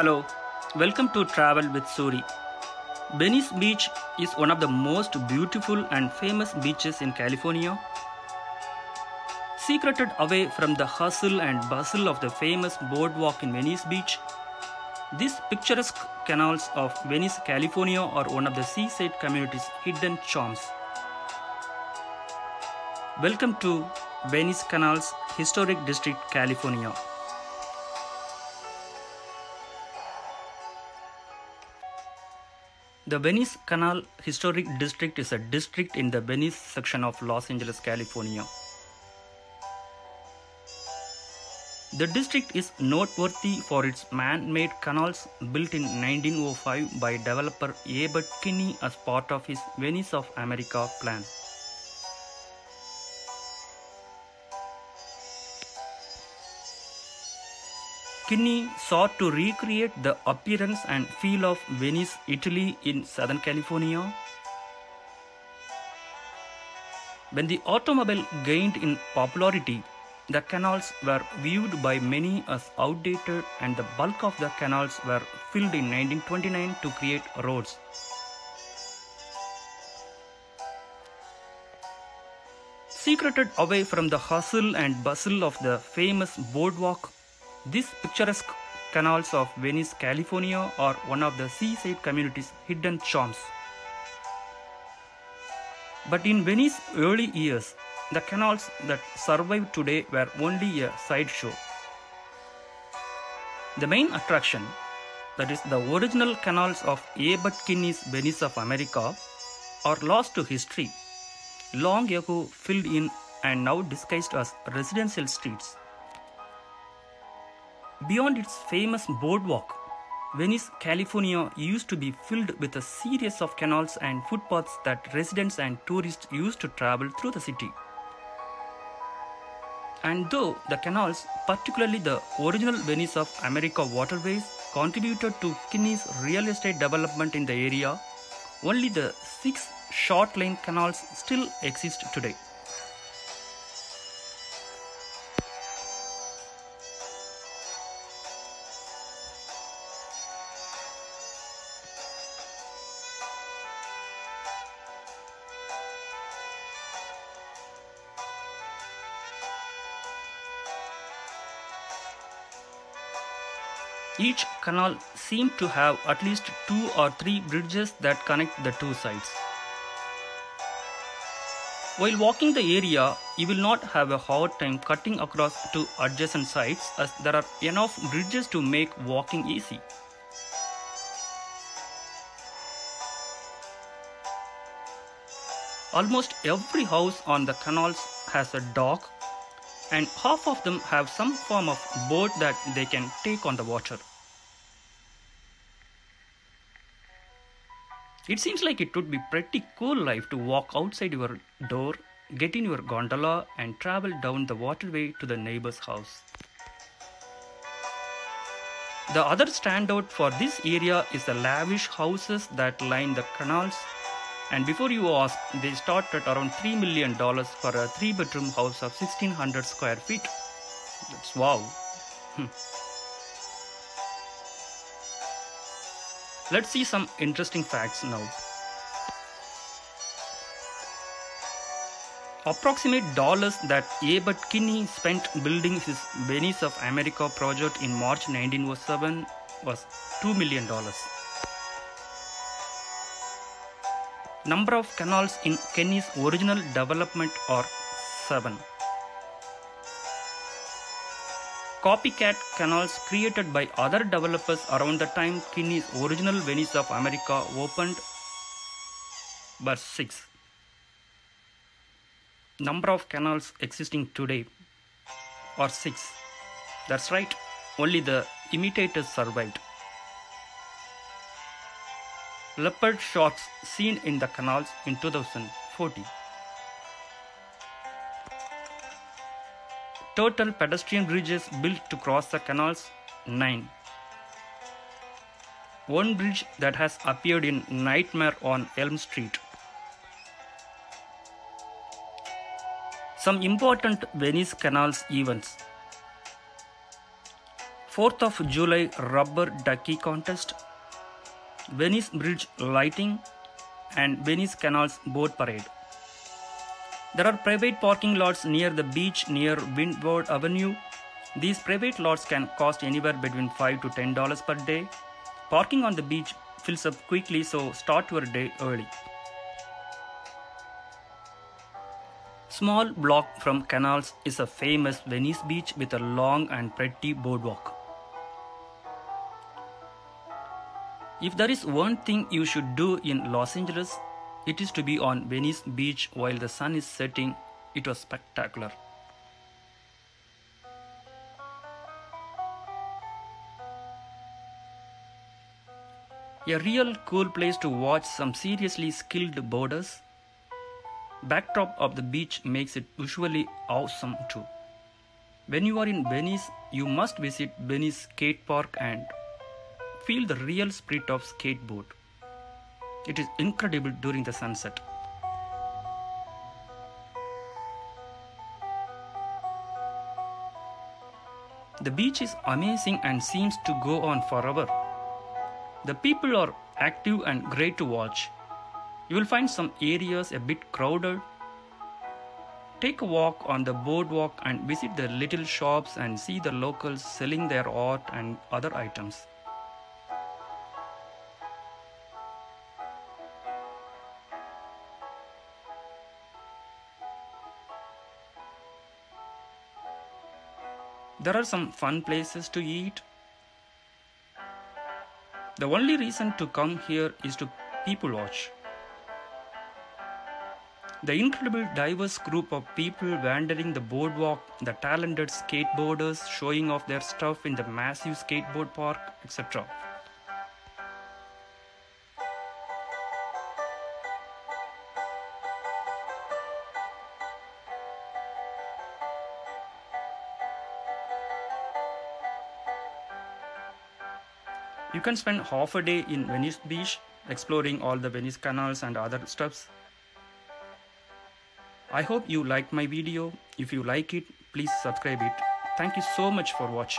Hello, welcome to Travel with Suri. Venice Beach is one of the most beautiful and famous beaches in California. Secreted away from the hustle and bustle of the famous boardwalk in Venice Beach, these picturesque canals of Venice, California are one of the seaside community's hidden charms. Welcome to Venice Canals Historic District, California. The Venice Canal Historic District is a district in the Venice section of Los Angeles, California. The district is noteworthy for its man-made canals built in 1905 by developer Abbott Kinney as part of his Venice of America plan. Kinney sought to recreate the appearance and feel of Venice, Italy in Southern California. When the automobile gained in popularity, the canals were viewed by many as outdated and the bulk of the canals were filled in 1929 to create roads. Secreted away from the hustle and bustle of the famous boardwalk, these picturesque canals of Venice, California are one of the seaside community's hidden charms. But in Venice's early years, the canals that survive today were only a sideshow. The main attraction, that is the original canals of Abbott Kinney's Venice of America, are lost to history, long ago filled in and now disguised as residential streets. Beyond its famous boardwalk, Venice, California used to be filled with a series of canals and footpaths that residents and tourists used to travel through the city. And though the canals, particularly the original Venice of America waterways, contributed to Kinney's real estate development in the area, only the 6 short lane canals still exist today. Each canal seemed to have at least 2 or 3 bridges that connect the two sides. While walking the area, you will not have a hard time cutting across two adjacent sides as there are enough bridges to make walking easy. Almost every house on the canals has a dock, and half of them have some form of boat that they can take on the water. It seems like it would be pretty cool life to walk outside your door, get in your gondola and travel down the waterway to the neighbor's house. The other standout for this area is the lavish houses that line the canals, and before you ask, they start at around $3 million for a 3-bedroom house of 1600 square feet. That's wow. Let's see some interesting facts now. Approximate dollars that Abbott Kinney spent building his Venice of America project in March 1907 was $2 million. Number of canals in Kinney's original development are 7. Copycat canals created by other developers around the time Kinney's original Venice of America opened were 6. Number of canals existing today are 6. That's right, only the imitators survived. Leopard sharks seen in the canals in 2014. Total pedestrian bridges built to cross the canals, 9. One bridge that has appeared in Nightmare on Elm Street. Some important Venice Canals events. 4th of July rubber ducky contest, Venice Bridge lighting, and Venice Canals boat parade. There are private parking lots near the beach near Windward Avenue. These private lots can cost anywhere between $5 to $10 per day. Parking on the beach fills up quickly, so start your day early. Small block from canals is a famous Venice beach with a long and pretty boardwalk. If there is one thing you should do in Los Angeles, it is to be on Venice Beach while the sun is setting. It was spectacular. A real cool place to watch some seriously skilled boarders. Backdrop of the beach makes it visually awesome too. When you are in Venice, you must visit Venice Skate Park and feel the real spirit of skateboard. It is incredible during the sunset. The beach is amazing and seems to go on forever. The people are active and great to watch. You will find some areas a bit crowded. Take a walk on the boardwalk and visit the little shops and see the locals selling their art and other items. There are some fun places to eat. The only reason to come here is to people watch. The incredible diverse group of people wandering the boardwalk, the talented skateboarders showing off their stuff in the massive skateboard park, etc. You can spend half a day in Venice Beach exploring all the Venice canals and other stuffs. I hope you liked my video. If you like it, please subscribe it. Thank you so much for watching.